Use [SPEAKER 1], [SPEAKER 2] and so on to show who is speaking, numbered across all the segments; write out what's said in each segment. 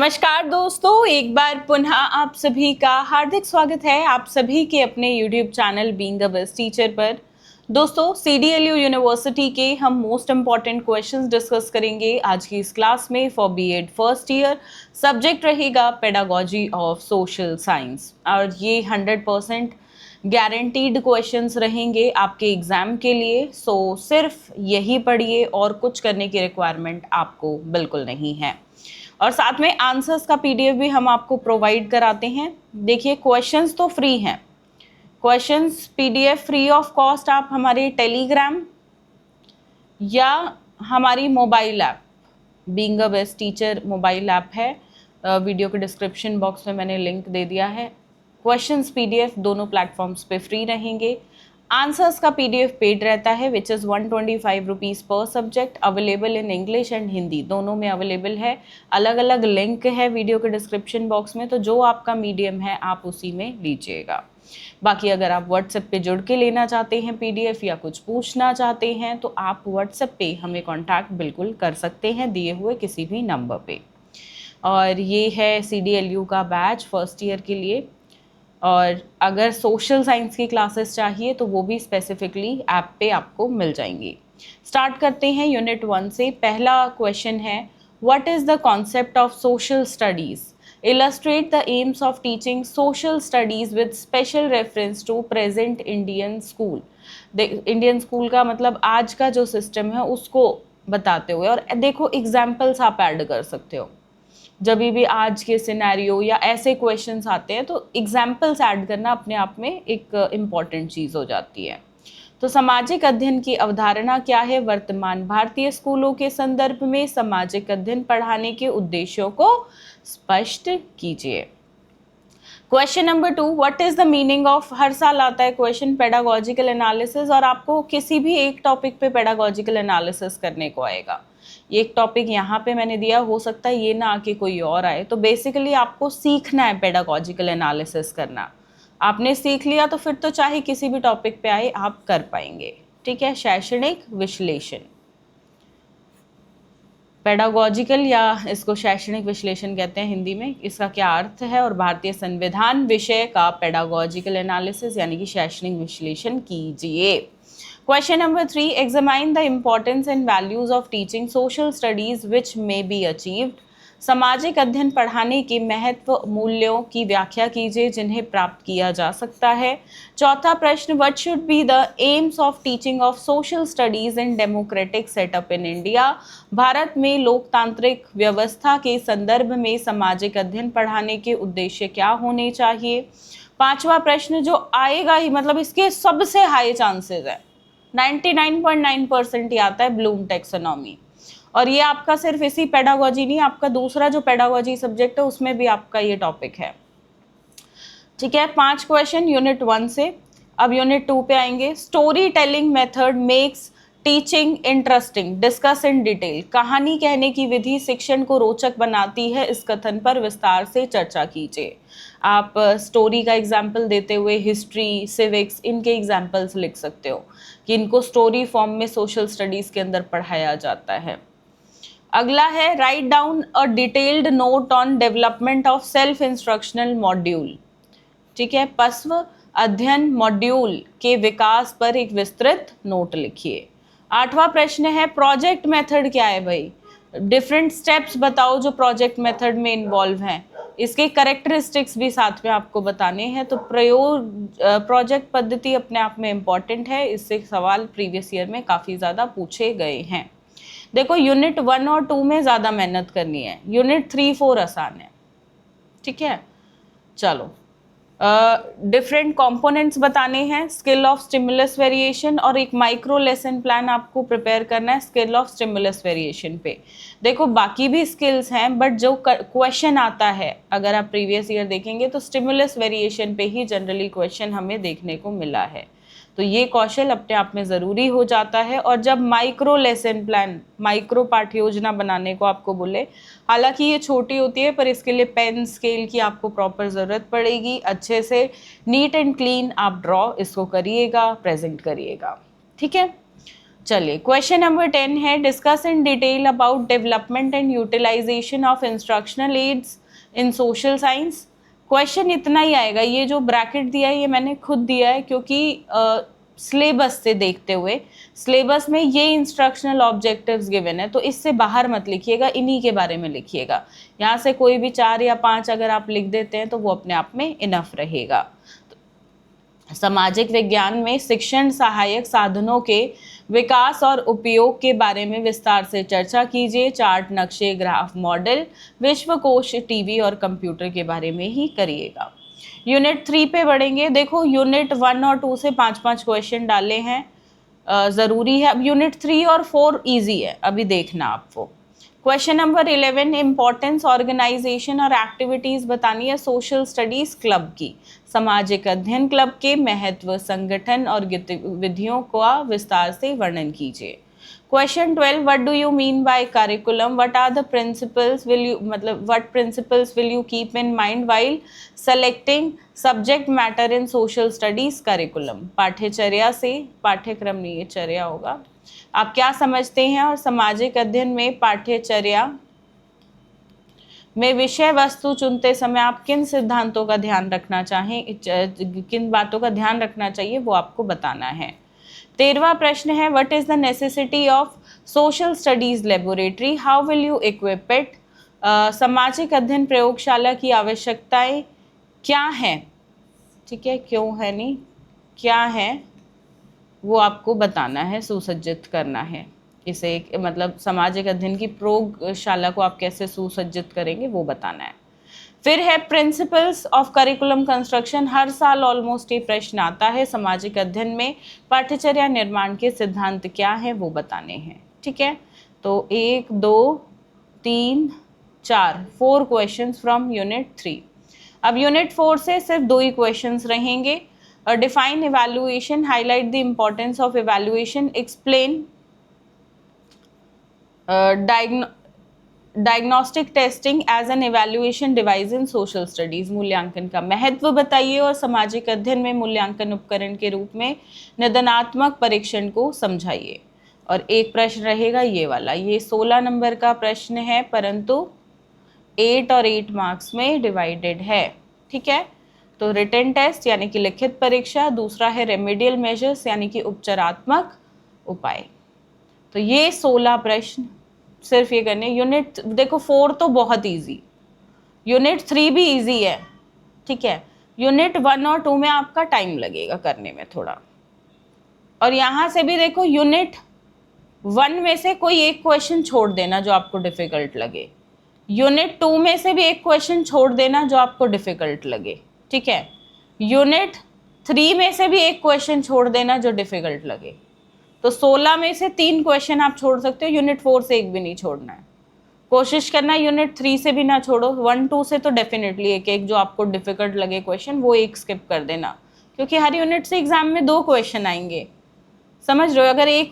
[SPEAKER 1] नमस्कार दोस्तों, एक बार पुनः आप सभी का हार्दिक स्वागत है आप सभी के अपने YouTube channel being a best teacher पर। दोस्तों, CDLU यूनिवर्सिटी के हम मोस्ट इम्पॉर्टेंट क्वेश्चंस डिस्कस करेंगे आज की इस क्लास में for BEd first year. Subject रहेगा पेडागोजी ऑफ सोशल साइंस और ये 100% गारंटीड क्वेश्चंस रहेंगे आपके एग्जाम के लिए। सो सिर्फ यही पढ़िए और कुछ करने की रिक्वायरमेंट आपको बिल्कुल नहीं है। और साथ में आंसर्स का PDF भी हम आपको प्रोवाइड कराते हैं। देखिए, क्वेश्चंस तो फ्री हैं, questions PDF free of cost आप हमारे टेलीग्राम या हमारी mobile app being a best teacher mobile app है, वीडियो के डिस्क्रिप्शन बॉक्स में मैंने लिंक दे दिया है। क्वेश्चंस PDF दोनों प्लेटफॉर्म्स पे फ्री रहेंगे। आंसर्स का PDF पेड रहता है विच इज़ 125 रुपीज़ पर subject, available in English and Hindi, दोनों में अवेलेबल है। अलग अलग लिंक है वीडियो के डिस्क्रिप्शन बॉक्स में, तो जो आपका मीडियम है आप उसी में लीजिएगा। बाकी अगर आप व्हाट्सएप पे जुड़ के लेना चाहते हैं PDF या कुछ पूछना चाहते हैं तो आप व्हाट्सएप पे हमें कांटेक्ट बिल्कुल कर सकते हैं दिए हुए किसी भी नंबर पे। और ये है CDLU का बैच फर्स्ट ईयर के लिए। और अगर सोशल साइंस की क्लासेस चाहिए तो वो भी स्पेसिफिकली ऐप पे आपको मिल जाएंगी। स्टार्ट करते हैं यूनिट 1 से। पहला क्वेश्चन है, what is the concept of social studies? Illustrate the aims of teaching social studies with special reference to present Indian school. Indian school का मतलब आज का जो सिस्टम है उसको बताते हुए, और देखो एग्जाम्पल्स आप ऐड कर सकते हो। जब भी आज के सिनेरियो या ऐसे क्वेश्चंस आते हैं तो एग्जाम्पल्स ऐड करना अपने आप में एक इम्पॉर्टेंट चीज़ हो जाती है। तो सामाजिक अध्ययन की अवधारणा क्या है? वर्तमान भारतीय स्कूलों के संदर्भ में सामाजिक अध्ययन पढ़ाने के उद्देश्यों को स्पष्ट कीजिए। Question number 2, what is the meaning of, हर साल आता है क्वेश्चन, पेडागोजिकल एनालिसिस, और आपको किसी भी एक टॉपिक पे पेडागोजिकल एनालिसिस करने को आएगा। एक टॉपिक यहाँ पे मैंने दिया, हो सकता है ये ना आके कोई और आए। तो बेसिकली आपको सीखना है पेडागोजिकल एनालिसिस करना। आपने सीख लिया तो फिर तो चाहे किसी भी टॉपिक पे आए आप कर पाएंगे। ठीक है, शैक्षणिक विश्लेषण, पेडागोजिकल या इसको शैक्षणिक विश्लेषण कहते हैं हिंदी में, इसका क्या अर्थ है? और भारतीय संविधान विषय का पेडागोजिकल एनालिसिस यानी कि शैक्षणिक विश्लेषण कीजिए। Question number 3, examine the importance and values of teaching social studies which may be achieved. सामाजिक अध्ययन पढ़ाने के महत्व मूल्यों की व्याख्या कीजिए जिन्हें प्राप्त किया जा सकता है। चौथा प्रश्न, what should be the aims of teaching of social studies in democratic setup in India. Bharat में लोकतांत्रिक व्यवस्था के संदर्भ में सामाजिक अध्ययन पढ़ाने के उद्देश्य क्या होने चाहिए। पांचवा प्रश्न जो आएगा ही, मतलब इसके सबसे हाई चांसेस है, 99.9% ही आता है, ब्लूम टैक्सोनॉमी। और ये आपका सिर्फ इसी पेडागोजी नहीं, आपका दूसरा जो पेडागोजी सब्जेक्ट है उसमें भी आपका ये टॉपिक है। ठीक है, 5 क्वेश्चन यूनिट 1 से। अब यूनिट 2 पे आएंगे। Story telling method makes teaching interesting, discuss in detail. कहानी कहने की विधि शिक्षण को रोचक बनाती है, इस कथन पर विस्तार से चर्चा कीजिए। आप स्टोरी का एग्जाम्पल देते हुए हिस्ट्री, सिविक्स, इनके एग्जाम्पल्स लिख सकते हो कि इनको स्टोरी फॉर्म में सोशल स्टडीज़ के अंदर पढ़ाया जाता है। अगला है, write down a detailed note on development of self instructional module. ठीक है, पस्व अध्ययन मॉड्यूल के विकास पर एक विस्तृत नोट लिखिए। 8वां प्रश्न है, प्रोजेक्ट मेथड क्या है भाई? डिफरेंट स्टेप्स बताओ जो प्रोजेक्ट मेथड में इन्वॉल्व हैं, इसके करेक्टरिस्टिक्स भी साथ में आपको बताने हैं। तो प्रोजेक्ट पद्धति अपने आप में इम्पॉर्टेंट है, इससे सवाल प्रीवियस ईयर में काफ़ी ज़्यादा पूछे गए हैं। देखो, यूनिट 1 और 2 में ज़्यादा मेहनत करनी है, यूनिट 3, 4 आसान है। ठीक है, चलो, डिफरेंट कंपोनेंट्स बताने हैं, स्किल ऑफ स्टिमुलस वेरिएशन, और एक माइक्रो लेसन प्लान आपको प्रिपेयर करना है स्किल ऑफ स्टिमुलस वेरिएशन पे। देखो, बाकी भी स्किल्स हैं बट जो क्वेश्चन आता है, अगर आप प्रीवियस ईयर देखेंगे तो स्टिमुलस वेरिएशन पे ही जनरली क्वेश्चन हमें देखने को मिला है। तो ये कौशल अपने आप में ज़रूरी हो जाता है। और जब माइक्रो लेसन प्लान, माइक्रो पाठ्य योजना बनाने को आपको बोले, हालांकि ये छोटी होती है पर इसके लिए पेन स्केल की आपको प्रॉपर ज़रूरत पड़ेगी। अच्छे से नीट एंड क्लीन आप ड्रॉ इसको करिएगा, प्रेजेंट करिएगा। ठीक है, चलिए क्वेश्चन नंबर 10 है, discuss in detail about development and utilization of instructional aids in social science. Question इतना ही आएगा, ये जो ब्रैकेट दिया है ये मैंने खुद दिया है क्योंकि सिलेबस से देखते हुए, सिलेबस में ये इंस्ट्रक्शनल ऑब्जेक्टिव्स गिवन है, तो इससे बाहर मत लिखिएगा, इन्हीं के बारे में लिखिएगा। यहाँ से कोई भी 4 या 5 अगर आप लिख देते हैं तो वो अपने आप में इनफ रहेगा। सामाजिक विज्ञान में शिक्षण सहायक साधनों के विकास और उपयोग के बारे में विस्तार से चर्चा कीजिए। चार्ट, नक्शे, ग्राफ, मॉडल, विश्वकोश, टीवी और कंप्यूटर के बारे में ही करिएगा। यूनिट 3 पे बढ़ेंगे। देखो यूनिट 1 और 2 से 5-5 क्वेश्चन डाले हैं, ज़रूरी है। अब यूनिट 3 और 4 इजी है, अभी देखना आपको। क्वेश्चन नंबर 11, इम्पोर्टेंस, ऑर्गेनाइजेशन और एक्टिविटीज़ बतानी है सोशल स्टडीज़ क्लब की। सामाजिक अध्ययन क्लब के महत्व, संगठन और गतिविधियों का विस्तार से वर्णन कीजिए। Question 12, what do you mean by curriculum, what are the principles, will you मतलब what principles will you keep in mind while selecting subject matter in social studies curriculum. पाठ्यचर्या से, पाठ्यक्रम नहीं ये चर्या होगा, आप क्या समझते हैं। और सामाजिक अध्ययन में पाठ्यचर्या में विषय वस्तु चुनते समय आप किन सिद्धांतों का ध्यान रखना चाहें, किन बातों का ध्यान रखना चाहिए वो आपको बताना है। 13वां प्रश्न है, what is the necessity of social studies laboratory, how will you equip it. सामाजिक अध्ययन प्रयोगशाला की आवश्यकताएं क्या हैं, ठीक है, क्यों है नहीं, क्या है वो आपको बताना है, सुसज्जित करना है इसे। मतलब सामाजिक अध्ययन की प्रयोगशाला को आप कैसे सुसज्जित करेंगे वो बताना है। फिर है प्रिंसिपल्स ऑफ करिकुलम कंस्ट्रक्शन, हर साल ऑलमोस्ट ये प्रश्न आता है। सामाजिक अध्ययन में पाठ्यचर्या निर्माण के सिद्धांत क्या हैं वो बताने हैं, ठीक है। तो 1, 2, 3, 4 4 क्वेश्चंस फ्रॉम यूनिट 3। अब यूनिट 4 से सिर्फ 2 ही क्वेश्चंस रहेंगे। Define evaluation, highlight the importance of evaluation, explain diagnostic testing as an evaluation device in social studies, मूल्यांकन का महत्व बताइए और सामाजिक अध्ययन में मूल्यांकन उपकरण के रूप में निदानात्मक परीक्षण को समझाइए। और एक प्रश्न रहेगा ये वाला, ये 16 नंबर का प्रश्न है परंतु 8 और 8 मार्क्स में डिवाइडेड है, ठीक है। तो रिटन टेस्ट यानी कि लिखित परीक्षा, दूसरा है रेमेडियल मेजर्स यानी कि उपचारात्मक उपाय। तो ये 16 प्रश्न सिर्फ ये करने। यूनिट देखो 4 तो बहुत इजी, यूनिट 3 भी इजी है, ठीक है। यूनिट 1 और 2 में आपका टाइम लगेगा करने में थोड़ा। और यहाँ से भी देखो यूनिट 1 में से कोई एक क्वेश्चन छोड़ देना जो आपको डिफिकल्ट लगे, यूनिट 2 में से भी एक क्वेश्चन छोड़ देना जो आपको डिफिकल्ट लगे, ठीक है। यूनिट 3 में से भी एक क्वेश्चन छोड़ देना जो डिफिकल्ट लगे। तो 16 में से 3 क्वेश्चन आप छोड़ सकते हो, यूनिट 4 से एक भी नहीं छोड़ना है। कोशिश करना यूनिट 3 से भी ना छोड़ो, 1, 2 से तो डेफिनेटली एक एक जो आपको डिफिकल्ट लगे क्वेश्चन वो एक स्किप कर देना, क्योंकि हर यूनिट से एग्जाम में 2 क्वेश्चन आएंगे, समझ रहे हो। अगर एक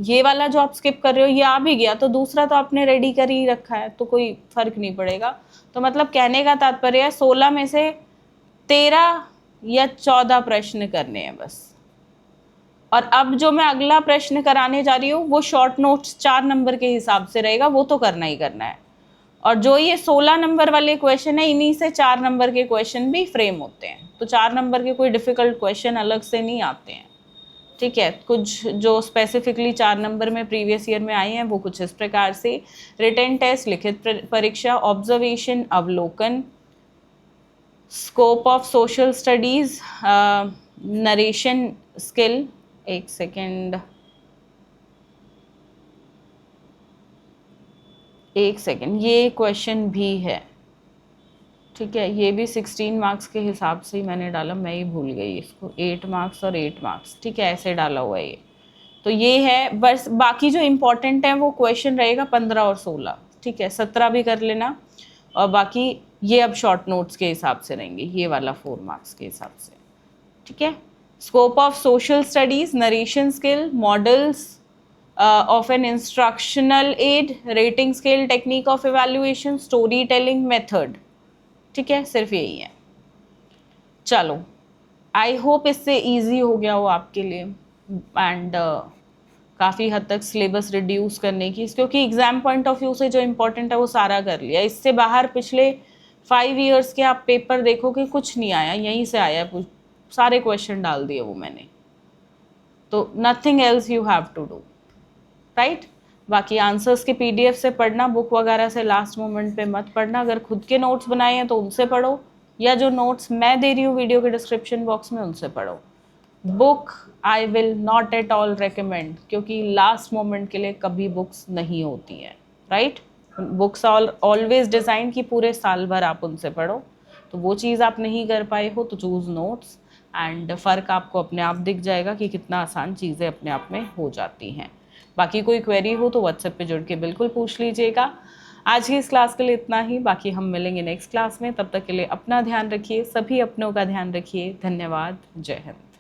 [SPEAKER 1] ये वाला जो आप स्किप कर रहे हो ये आ भी गया तो दूसरा तो आपने रेडी कर ही रखा है, तो कोई फर्क नहीं पड़ेगा। तो मतलब कहने का तात्पर्य है 16 में से 13 या 14 प्रश्न करने हैं बस। और अब जो मैं अगला प्रश्न कराने जा रही हूँ वो शॉर्ट नोट्स 4 नंबर के हिसाब से रहेगा, वो तो करना ही करना है। और जो ये 16 नंबर वाले क्वेश्चन है इन्हीं से 4 नंबर के क्वेश्चन भी फ्रेम होते हैं, तो 4 नंबर के कोई डिफिकल्ट क्वेश्चन अलग से नहीं आते हैं, ठीक है। कुछ जो स्पेसिफिकली 4 नंबर में प्रीवियस ईयर में आए हैं वो कुछ इस प्रकार से, रिटन टेस्ट, लिखित परीक्षा, ऑब्जर्वेशन, अवलोकन, scope of social studies, narration skill, एक सेकेंड, ये क्वेश्चन भी है, ठीक है। ये भी 16 मार्क्स के हिसाब से ही मैंने डाला, मैं ही भूल गई इसको, 8 मार्क्स और 8 मार्क्स, ठीक है, ऐसे डाला हुआ है ये। तो ये है बस, बाकी जो इम्पोर्टेंट है वो क्वेश्चन रहेगा 15 और 16, ठीक है। 17 भी कर लेना, और बाकी ये अब शॉर्ट नोट्स के हिसाब से रहेंगे, ये वाला 4 मार्क्स के हिसाब से, ठीक है। Scope of social studies, narration skill, models of an instructional aid, rating scale, technique of evaluation, story telling method, ठीक है, सिर्फ यही है। चलो, आई होप इससे इजी हो गया हो आपके लिए। एंड काफ़ी हद तक सिलेबस रिड्यूस करने की, क्योंकि एग्ज़ाम पॉइंट ऑफ व्यू से जो इम्पोर्टेंट है वो सारा कर लिया। इससे बाहर पिछले 5 ईयर्स के आप पेपर देखो कि कुछ नहीं आया, यहीं से आया, सारे क्वेश्चन डाल दिए वो मैंने। तो nothing else you have to do, right. बाकी आंसर्स के पीडीएफ से पढ़ना, बुक वगैरह से लास्ट मोमेंट पे मत पढ़ना। अगर खुद के नोट्स बनाए हैं तो उनसे पढ़ो, या जो नोट्स मैं दे रही हूँ वीडियो के डिस्क्रिप्शन बॉक्स में उनसे पढ़ो। Book I will not at all recommend, क्योंकि लास्ट मोमेंट के लिए कभी बुक्स नहीं होती हैं, राइट। बुक्स ऑलवेज डिज़ाइन की पूरे साल भर आप उनसे पढ़ो। तो वो चीज़ आप नहीं कर पाए हो तो चूज़ नोट्स, एंड फ़र्क आपको अपने आप दिख जाएगा कि कितना आसान चीज़ें अपने आप में हो जाती हैं। बाकी कोई क्वेरी हो तो व्हाट्सएप पे जुड़ के बिल्कुल पूछ लीजिएगा। आज की इस क्लास के लिए इतना ही, बाकी हम मिलेंगे नेक्स्ट क्लास में। तब तक के लिए अपना ध्यान रखिए, सभी अपनों का ध्यान रखिए। धन्यवाद। जय हिंद।